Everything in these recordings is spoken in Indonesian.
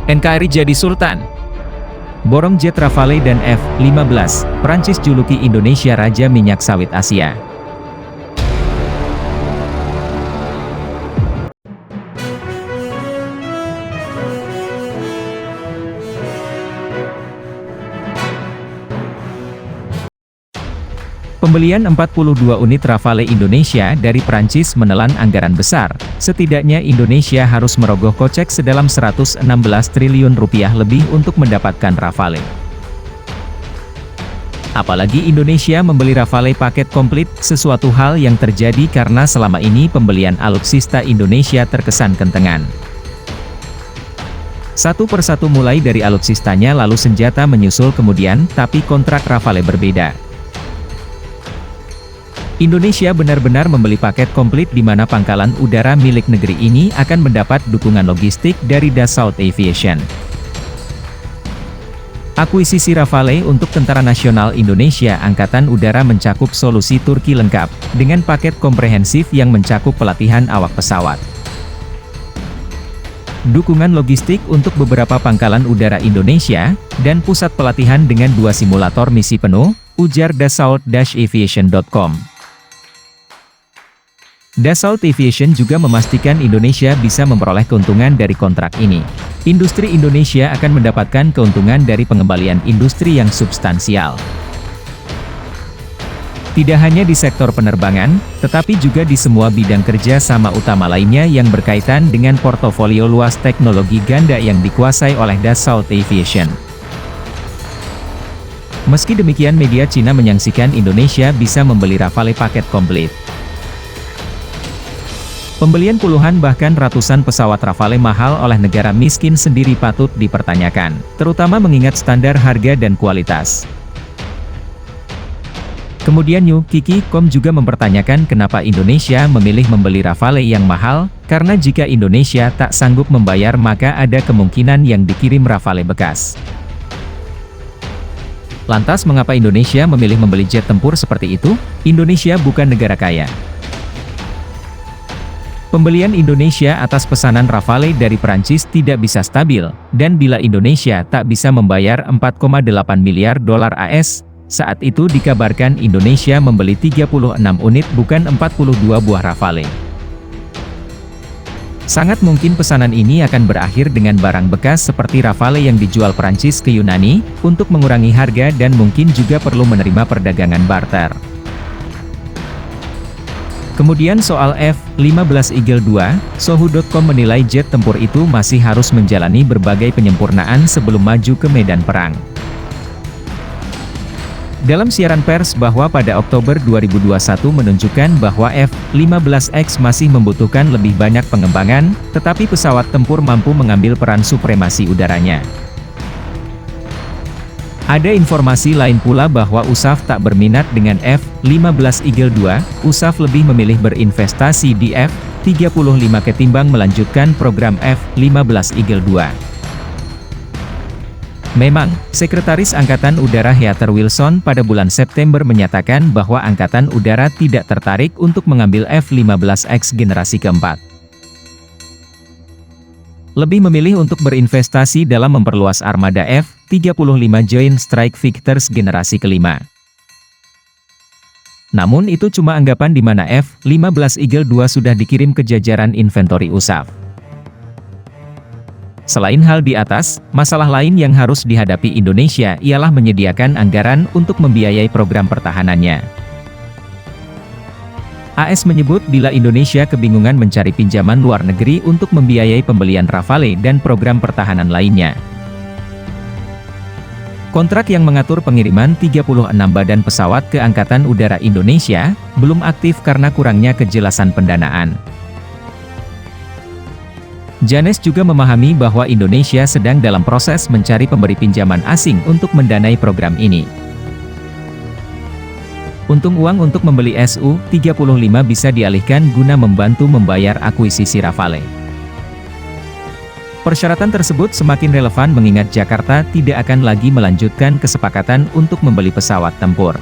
NKRI jadi sultan. Borong jet Rafale dan F-15, Prancis juluki Indonesia Raja Minyak Sawit Asia. Pembelian 42 unit Rafale Indonesia dari Prancis menelan anggaran besar. Setidaknya Indonesia harus merogoh kocek sedalam 116 triliun rupiah lebih untuk mendapatkan Rafale. Apalagi Indonesia membeli Rafale paket komplit, sesuatu hal yang terjadi karena selama ini pembelian alutsista Indonesia terkesan kentengan. Satu persatu mulai dari alutsistanya lalu senjata menyusul kemudian, tapi kontrak Rafale berbeda. Indonesia benar-benar membeli paket komplit di mana pangkalan udara milik negeri ini akan mendapat dukungan logistik dari Dassault Aviation. Akuisisi Rafale untuk Tentara Nasional Indonesia Angkatan Udara mencakup solusi Turki lengkap, dengan paket komprehensif yang mencakup pelatihan awak pesawat, dukungan logistik untuk beberapa pangkalan udara Indonesia, dan pusat pelatihan dengan 2 simulator misi penuh, ujar Dassault-Aviation.com. Dassault Aviation juga memastikan Indonesia bisa memperoleh keuntungan dari kontrak ini. Industri Indonesia akan mendapatkan keuntungan dari pengembalian industri yang substansial. Tidak hanya di sektor penerbangan, tetapi juga di semua bidang kerja sama utama lainnya yang berkaitan dengan portofolio luas teknologi ganda yang dikuasai oleh Dassault Aviation. Meski demikian media Cina menyaksikan Indonesia bisa membeli Rafale paket komplit. Pembelian puluhan bahkan ratusan pesawat Rafale mahal oleh negara miskin sendiri patut dipertanyakan, terutama mengingat standar harga dan kualitas. Kemudian New Kiki.com juga mempertanyakan kenapa Indonesia memilih membeli Rafale yang mahal, karena jika Indonesia tak sanggup membayar maka ada kemungkinan yang dikirim Rafale bekas. Lantas mengapa Indonesia memilih membeli jet tempur seperti itu? Indonesia bukan negara kaya. Pembelian Indonesia atas pesanan Rafale dari Prancis tidak bisa stabil, dan bila Indonesia tak bisa membayar 4,8 miliar dolar AS, saat itu dikabarkan Indonesia membeli 36 unit bukan 42 buah Rafale. Sangat mungkin pesanan ini akan berakhir dengan barang bekas seperti Rafale yang dijual Prancis ke Yunani, untuk mengurangi harga dan mungkin juga perlu menerima perdagangan barter. Kemudian soal F-15 Eagle II, Sohu.com menilai jet tempur itu masih harus menjalani berbagai penyempurnaan sebelum maju ke medan perang. Dalam siaran pers bahwa pada Oktober 2021 menunjukkan bahwa F-15X masih membutuhkan lebih banyak pengembangan, tetapi pesawat tempur mampu mengambil peran supremasi udaranya. Ada informasi lain pula bahwa USAF tak berminat dengan F-15 Eagle II, USAF lebih memilih berinvestasi di F-35 ketimbang melanjutkan program F-15 Eagle II. Memang, Sekretaris Angkatan Udara Heather Wilson pada bulan September menyatakan bahwa Angkatan Udara tidak tertarik untuk mengambil F-15X generasi keempat. Lebih memilih untuk berinvestasi dalam memperluas armada F-35 Joint Strike Fighters generasi kelima. Namun itu cuma anggapan di mana F-15 Eagle II sudah dikirim ke jajaran inventory USAF. Selain hal di atas, masalah lain yang harus dihadapi Indonesia ialah menyediakan anggaran untuk membiayai program pertahanannya. AS menyebut bila Indonesia kebingungan mencari pinjaman luar negeri untuk membiayai pembelian Rafale dan program pertahanan lainnya. Kontrak yang mengatur pengiriman 36 badan pesawat ke Angkatan Udara Indonesia, belum aktif karena kurangnya kejelasan pendanaan. Janes juga memahami bahwa Indonesia sedang dalam proses mencari pemberi pinjaman asing untuk mendanai program ini. Untung uang untuk membeli Su-35 bisa dialihkan guna membantu membayar akuisisi Rafale. Persyaratan tersebut semakin relevan mengingat Jakarta tidak akan lagi melanjutkan kesepakatan untuk membeli pesawat tempur.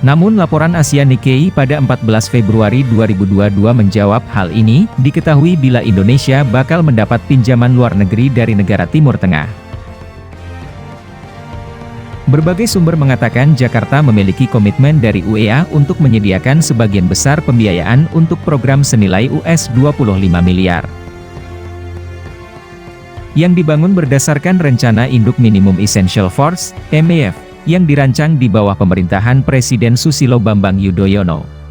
Namun laporan Asia Nikkei pada 14 Februari 2022 menjawab hal ini, diketahui bila Indonesia bakal mendapat pinjaman luar negeri dari negara Timur Tengah. Berbagai sumber mengatakan Jakarta memiliki komitmen dari UEA untuk menyediakan sebagian besar pembiayaan untuk program senilai US 25 miliar. Yang dibangun berdasarkan Rencana Induk Minimum Essential Force, MEF, yang dirancang di bawah pemerintahan Presiden Susilo Bambang Yudhoyono.